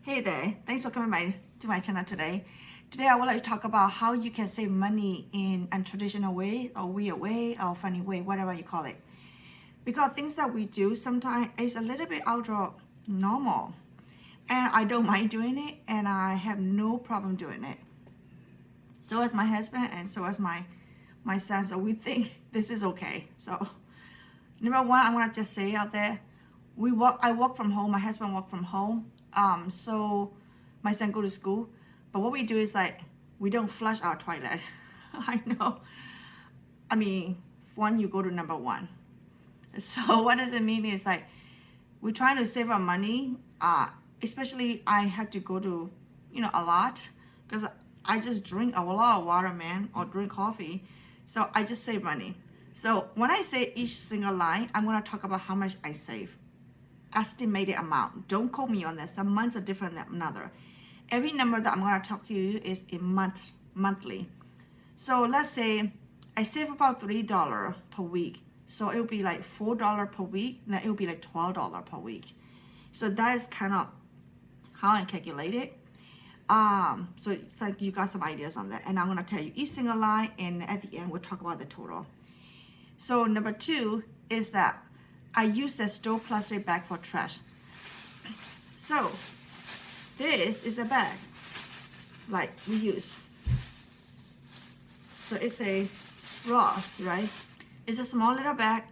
Hey there, thanks for coming to my channel today. Today I would like to talk about how you can save money in a traditional way or weird way or funny way, whatever you call it. Because things that we do sometimes is a little bit out of normal. And I don't mind doing it and I have no problem doing it. So as my husband and so as my son, so we think this is okay. So number one, I'm gonna just say out there, I work from home, my husband work from home. So my son go to school, but what we do is like we don't flush our toilet. I know. I mean, one, you go to number one. So what does it mean is like we're trying to save our money. Especially I had to go to, a lot because I just drink a lot of water, man, or drink coffee. So I just save money. So when I say each single line, I'm gonna talk about how much I save. Estimated amount. Don't quote me on this. Some months are different than another. Every number that I'm going to talk to you is in monthly. So let's say I save about $3 per week. So it will be like $4 per week. Then it will be like $12 per week. So that is kind of how I calculate it. So it's like you got some ideas on that. And I'm going to tell you each single line. And at the end, we'll talk about the total. So number two is that I use the store plastic bag for trash. So this is a bag like we use. So it's a Ross, right? It's a small little bag.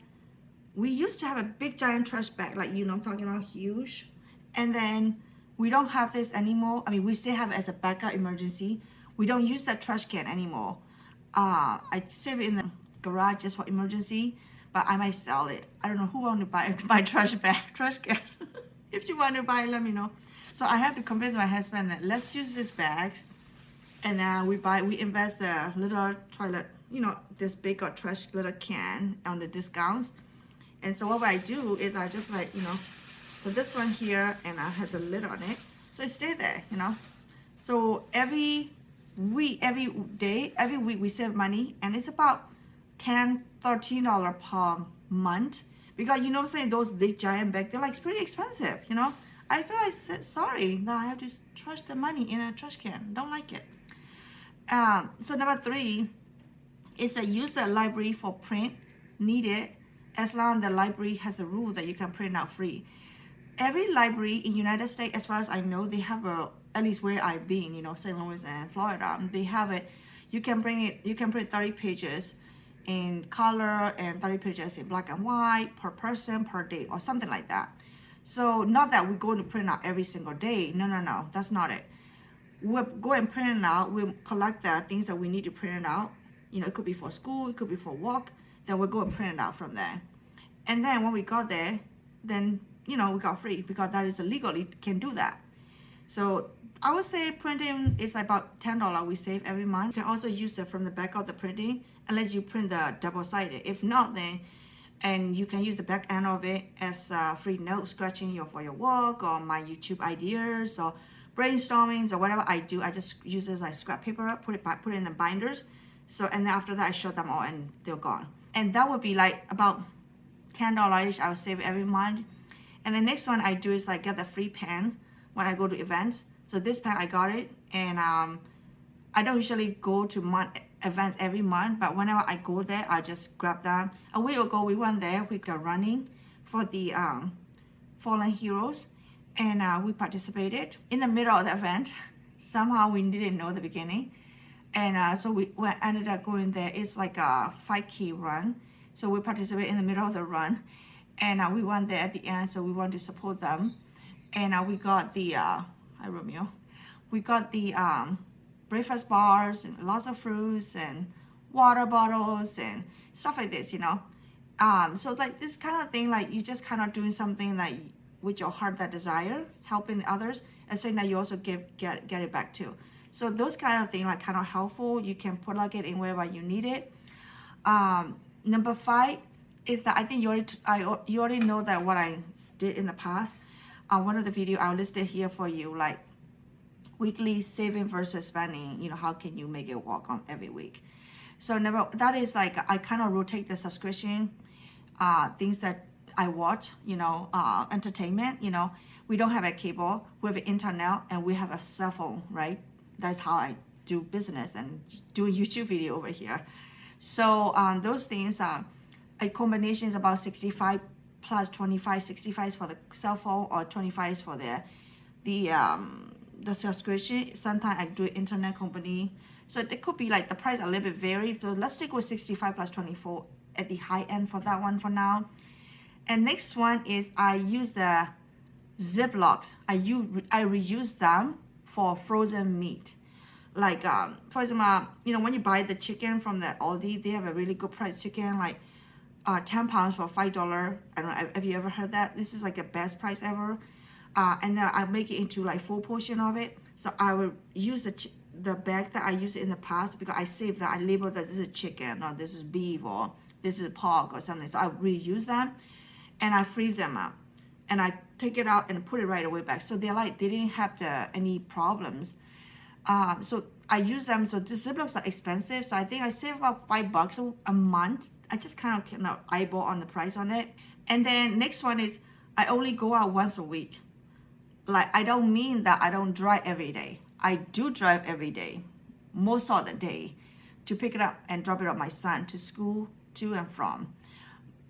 We used to have a big giant trash bag, like I'm talking about huge. And then we don't have this anymore. I mean, we still have it as a backup emergency. We don't use that trash can anymore. I save it in the garage just for emergency. But I might sell it. I don't know who want to buy my trash can. If you want to buy it, let me know. So I have to convince my husband that let's use this bag, and then we invest the little toilet, this big or trash little can on the discounts. And so what I do is I just like, put this one here, and I have the lid on it, so it stay there, So every week we save money, and it's about $13 per month, because what I'm saying, those big giant bags, they're like pretty expensive, I feel like sorry that I have to trash the money in a trash can. Don't like it. So number three is a user library for print needed, as long as the library has a rule that you can print out free. Every library in United States, as far as I know, they have at least where I've been, St. Louis and Florida, they have it. You can print 30 pages in color and 30 pages in black and white per person per day or something like that. So not that we're going to print out every single day. No, that's not it. We'll go and print it out. We'll collect the things that we need to print it out. It could be for school, it could be for work. Then we'll go and print it out from there. And then when we got there, then we got free, because that is legally can do that. So I would say printing is about $10 we save every month. You can also use it from the back of the printing, unless you print the double-sided. If not, then and you can use the back end of it as free note scratching for your work, or my YouTube ideas, or brainstormings, or whatever I do. I just use it as like scrap paper, put it in the binders. So, and then after that I shut them all and they're gone. And that would be like about $10 I would save every month. And the next one I do is like get the free pens when I go to events. So this pen I got it, and I don't usually go to events every month, but whenever I go there, I just grab them. A week ago we went there, we got running for the fallen heroes, and we participated in the middle of the event. Somehow we didn't know the beginning, and so we ended up going there. It's like a 5K run, so we participated in the middle of the run, and we went there at the end. So we want to support them, and we got the hi Romeo, we got the breakfast bars and lots of fruits and water bottles and stuff like this, so like this kind of thing, like you just kind of doing something like with your heart, that desire, helping others, and saying that you also get it back too. So those kind of things like kind of helpful. You can plug it in wherever you need it. Number five is that I think you already know that what I did in the past. One of the video I listed here for you, like weekly saving versus spending. How can you make it work on every week? So that is like I kind of rotate the subscription, things that I watch, entertainment, We don't have a cable, we have internet, and we have a cell phone, right? That's how I do business and do a YouTube video over here. So those things are a combination is about 65 plus 25. 65 is for the cell phone, or 25 is for the subscription. Sometimes I do internet company. So it could be like the price a little bit vary. So let's stick with 65 plus 24 at the high end for that one for now. And next one is I use the Ziplocs. I reuse them for frozen meat. Like for example, when you buy the chicken from the Aldi, they have a really good price chicken, like 10 pounds for $5. I don't know, have you ever heard that? This is like the best price ever. And then I make it into like full portion of it. So I will use the bag that I used in the past, because I saved that. I labeled that this is chicken, or this is beef, or this is pork or something. So I reuse them and I freeze them up. And I take it out and put it right away back. So they didn't have any problems. So I use them. So the Ziplocs are expensive. So I think I save about $5 a month. I just kind of eyeball on the price on it. And then next one is I only go out once a week. Like, I don't mean that I don't drive every day. I do drive every day, most of the day, to pick it up and drop it off my son to school, to and from.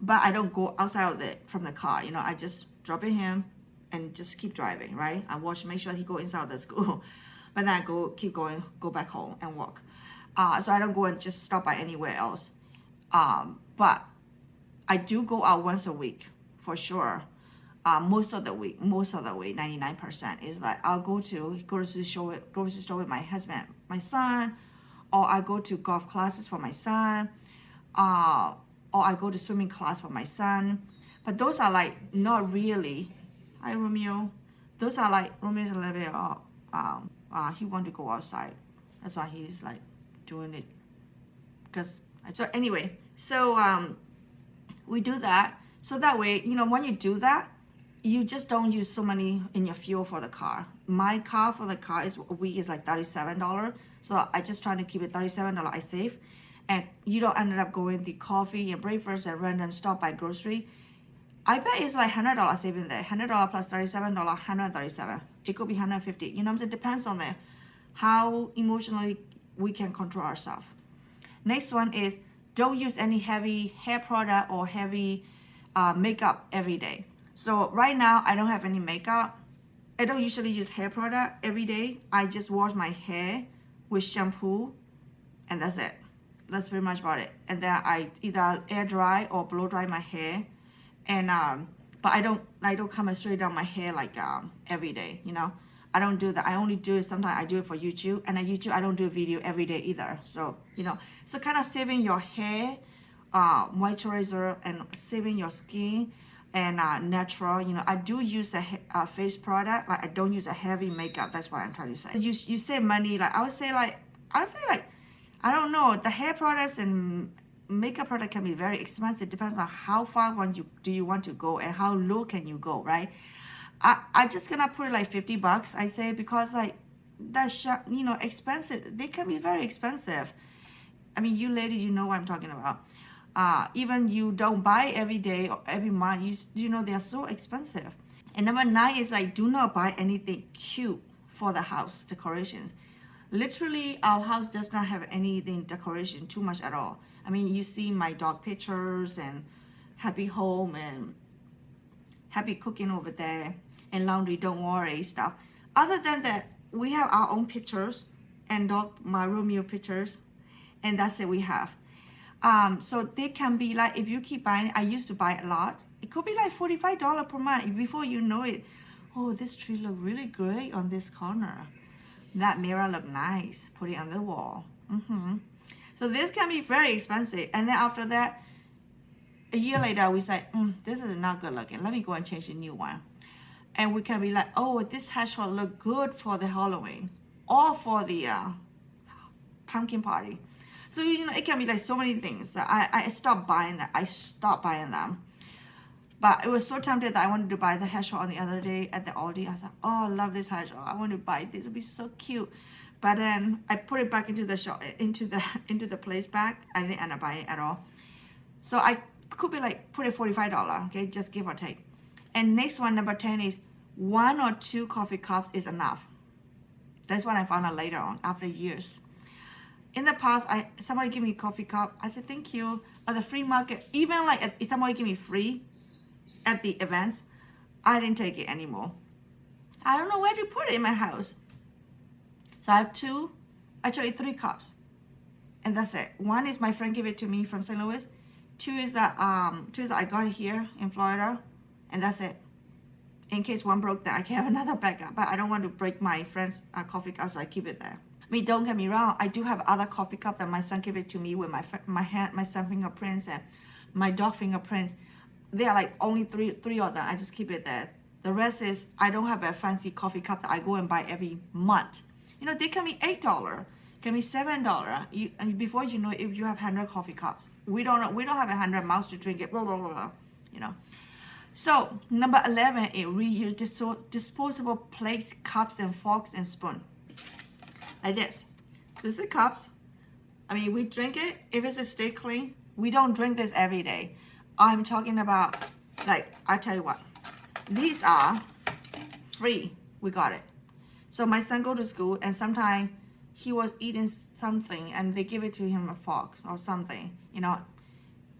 But I don't go outside from the car. I just drop it him and just keep driving, right? I make sure he go inside the school. But then I keep going, go back home and walk. So I don't go and just stop by anywhere else. But I do go out once a week, for sure. Most of the week, 99% is like I'll go to grocery store with my husband, my son, or I go to golf classes for my son, or I go to swimming class for my son. But those are like not really. Hi, Romeo. Those are like, Romeo's a little bit he want to go outside. That's why he's like doing it. So anyway, so we do that. So that way, when you do that, you just don't use so many in your fuel for the car. My car for the car is a week is like $37. So I just try to keep it $37 I save. And you don't end up going to coffee and breakfast and random stop by grocery. I bet it's like $100 saving there. $100 plus $37, $137. It could be $150. You know what I'm saying? It depends on how emotionally we can control ourselves. Next one is don't use any heavy hair product or heavy makeup every day. So right now I don't have any makeup. I don't usually use hair product every day. I just wash my hair with shampoo, and that's it. That's pretty much about it. And then I either air dry or blow dry my hair. And but I don't come straight down my hair like every day. I don't do that. I only do it sometimes. I do it for YouTube, and on YouTube I don't do a video every day either. So so kind of saving your hair, moisturizer, and saving your skin, and natural. I do use a face product. Like I don't use a heavy makeup. That's what I'm trying to say. You save money. Like I would say like I don't know, the hair products and makeup product can be very expensive. Depends on how far do you want to go and how low can you go, right? I just gonna put it like $50, I say, because like that's expensive. They can be very expensive. I mean, you ladies, you know what I'm talking about. Even you don't buy every day or every month, they are so expensive. And number 9 is like, do not buy anything cute for the house decorations. Literally, our house does not have anything decoration too much at all. I mean, you see my dog pictures and happy home and happy cooking over there and laundry, don't worry stuff. Other than that, we have our own pictures and my Romeo pictures, and that's it we have. So they can be like, if you keep buying, I used to buy a lot. It could be like $45 per month. Before you know it, oh, this tree look really great on this corner. That mirror look nice. Put it on the wall. So this can be very expensive. And then after that, a year later, we say, this is not good looking. Let me go and change a new one. And we can be like, oh, this hedgehog look good for the Halloween or for the pumpkin party. So, it can be like so many things. I stopped buying that. I stopped buying them. But it was so tempted that I wanted to buy the hedgehog on the other day at the Aldi. I was like, oh, I love this hedgehog. I want to buy this. It'll be so cute. But then I put it back into the shop, into the place back. I didn't end up buying it at all. So I could be like, put it $45, okay? Just give or take. And next one, number 10 is 1 or 2 coffee cups is enough. That's what I found out later on after years. In the past, somebody give me a coffee cup. I said thank you. At the free market, even like if somebody give me free at the events, I didn't take it anymore. I don't know where to put it in my house. So I have 3 cups, and that's it. 1 is my friend gave it to me from St. Louis. 2 is that I got it here in Florida, and that's it. In case one broke, then I can have another backup. But I don't want to break my friend's coffee cup, so I keep it there. I mean, don't get me wrong. I do have other coffee cups that my son gave it to me with my son fingerprints and my dog fingerprints. They are like only three of them. I just keep it there. The rest is I don't have a fancy coffee cup that I go and buy every month. You know, they can be $8, can be $7. And before you know, if you have 100 coffee cups, we don't have 100 mouths to drink it. Blah, blah, blah, blah, you know. So number 11 is reuse disposable plates, cups, and forks and spoon. Like this. This is cups. I mean, we drink it if it's a stay clean. We don't drink this every day. I'm talking about, like, I tell you what. These are free. We got it. So my son go to school, and sometimes he was eating something, and they give it to him a fork or something, you know,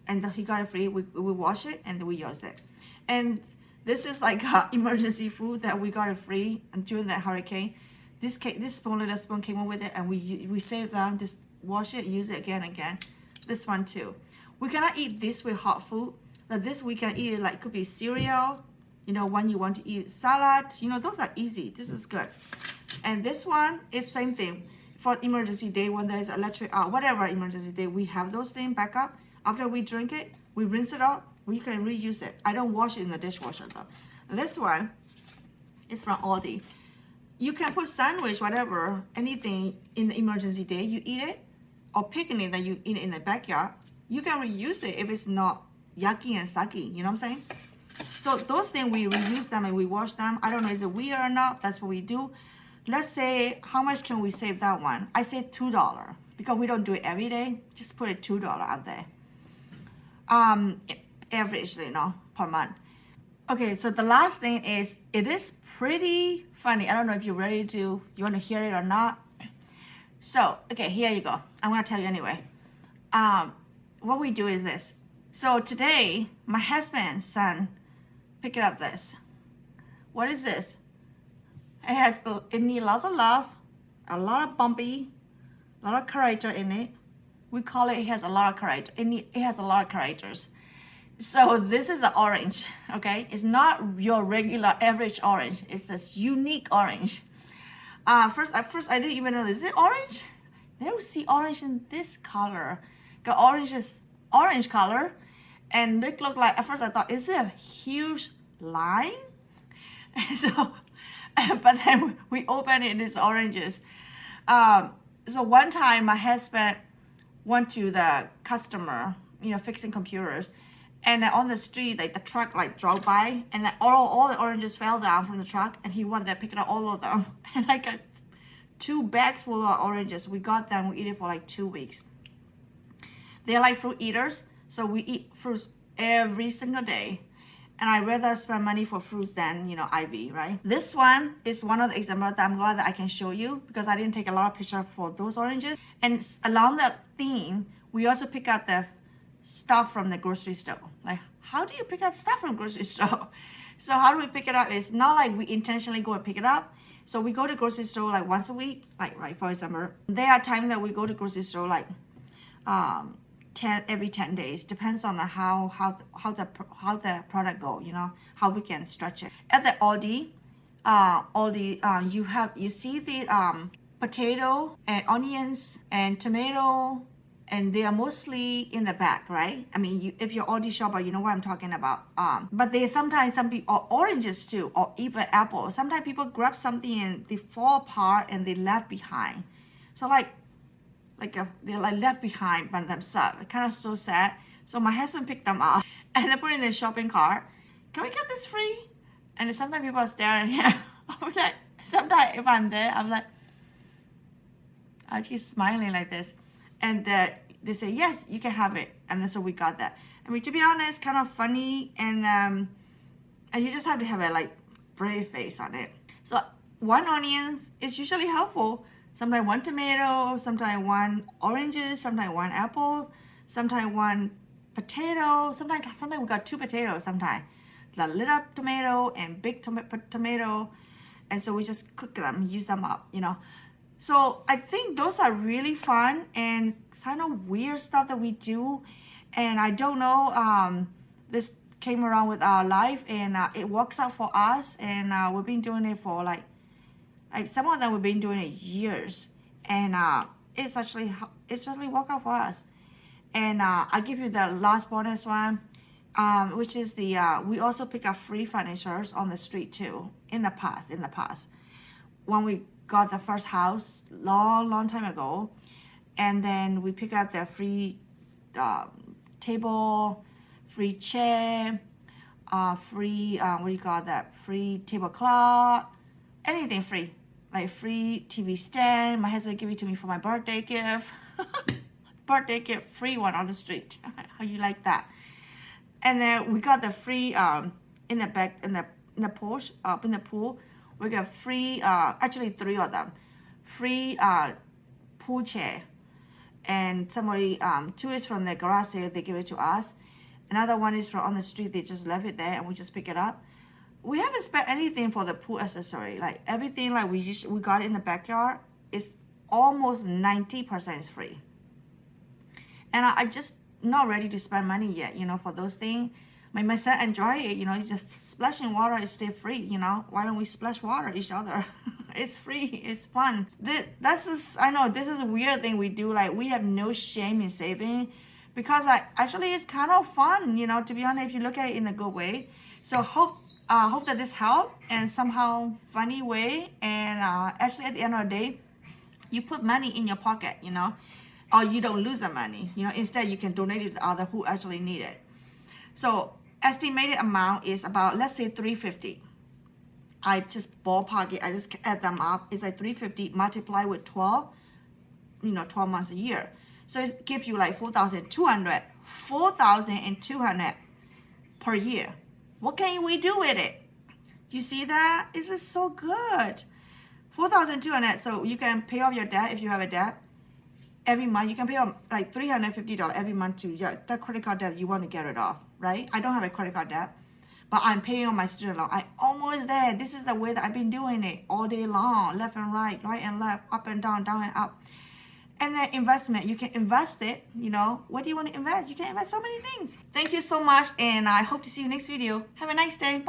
and he got it free. We wash it and then we use it. And this is like emergency food that we got it free and during that hurricane. This little spoon came in with it, and we saved them. Just wash it, use it again and again. This one too. We cannot eat this with hot food. But this we can eat it like could be cereal. You know, when you want to eat salad, you know, those are easy. This is good. And this one is same thing. For emergency day when there's electric out, whatever emergency day, we have those things back up. After we drink it, we rinse it out. We can reuse it. I don't wash it in the dishwasher though. This one is from Aldi. You can put sandwich, whatever, anything in the emergency day, you eat it, or picnic that you eat in the backyard. You can reuse it if it's not yucky and sucky. You know what I'm saying? So those things, we reuse them and we wash them. I don't know, is it weird or not? That's what we do. Let's say, how much can we save that one? I say $2 because we don't do it every day. Just put it $2 out there. Averagely, you know, per month. Okay, so the last thing is, it is pretty funny. I don't know if you're ready to, you want to hear it or not. So, okay, here you go. I'm going to tell you anyway. What we do is this. So today, my husband's son picked up this. What is this? It needs lots of love, a lot of bumpy, a lot of character in it. We call it has a lot of character. It has a lot of characters. So this is the orange, okay? It's not your regular average orange. It's this unique orange. First I didn't even know, is it orange? I don't see orange in this color. The orange is orange color. And it looked like, at first I thought, is it a huge line? So, but then we opened it, it's oranges. So one time my husband went to the customer, you know, fixing computers. And on the street, like the truck like drove by, and like all the oranges fell down from the truck, and he went there picking up all of them. And I got 2 bags full of oranges. We got them, we eat it for like 2 weeks. They're like fruit eaters, so we eat fruits every single day. And I'd rather spend money for fruits than, you know, IV, right? This one is one of the examples that I'm glad that I can show you because I didn't take a lot of pictures for those oranges. And along that theme, we also pick up the stuff from the grocery store. Like, how do you pick up stuff from the grocery store? So how do we pick it up? It's not like we intentionally go and pick it up. So we go to grocery store like once a week, like, right, for example. There are times that we go to grocery store like every 10 days. Depends on how the product go, you know, how we can stretch it. At the Aldi, you see the potato and onions and tomato, and they are mostly in the back, right? I mean, if you're Aldi shopper, you know what I'm talking about. But they sometimes some people, or oranges too, or even apples. Sometimes people grab something and they fall apart and they left behind. So they're like left behind by themselves. It's kind of so sad. So my husband picked them up and they put it in the shopping cart. Can we get this free? And then sometimes people are staring here. I'm like, sometimes if I'm there, I'm like, I just smiling like this. And they say, yes, you can have it. And then so we got that. I mean, to be honest, kind of funny. And you just have to have it like brave face on it. So one onion is usually helpful. Sometimes one tomato, sometimes one oranges, sometimes one apple, sometimes one potato. Sometimes we got 2 potatoes. Sometimes the little tomato and big tomato, and so we just cook them, use them up, you know. So I think those are really fun and kind of weird stuff that we do. And I don't know, this came around with our life, and it works out for us. And we've been doing it for like some of them we've been doing it years, and it's actually worked out for us. And I give you the last bonus one, which is the we also pick up free furniture on the street too. In the past, when we got the first house long time ago, and then we pick up the free table, free chair, free what do you call that? Free tablecloth, anything free, like free TV stand. My husband gave it to me for my birthday gift. Birthday gift, free one on the street. How you like that? And then we got the free in the back in the pool. We got free actually 3 of them, free pool chair, and somebody 2 is from the garage sale, they give it to us. Another one is from on the street, they just left it there and we just pick it up. We haven't spent anything for the pool accessory. Like everything like we got in the backyard is almost 90% is free. And I just not ready to spend money yet, you know, for those things. My son enjoy it, you know, he's just splashing water is still free, you know. Why don't we splash water each other? It's free, it's fun. That's just, I know this is a weird thing we do. Like we have no shame in saving, because actually it's kind of fun, you know, to be honest, if you look at it in a good way. So hope that this helped in somehow funny way. And actually at the end of the day, you put money in your pocket, you know, or you don't lose the money, you know. Instead you can donate it to others who actually need it. So estimated amount is about, let's say $350. I just ballpark it, I just add them up. It's like $350 multiplied with 12, you know, 12 months a year. So it gives you like $4,200 per year. What can we do with it? Do you see that? This is so good. $4,200, so you can pay off your debt if you have a debt. Every month you can pay off like $350 every month to that credit card debt you want to get rid of, right? I don't have a credit card debt, but I'm paying on my student loan. I'm almost there. This is the way that I've been doing it all day long, left and right and left, up and down and up. And then investment, you can invest it, you know. What do you want to invest? You can invest so many things. Thank you so much, and I hope to see you next video. Have a nice day. Bye.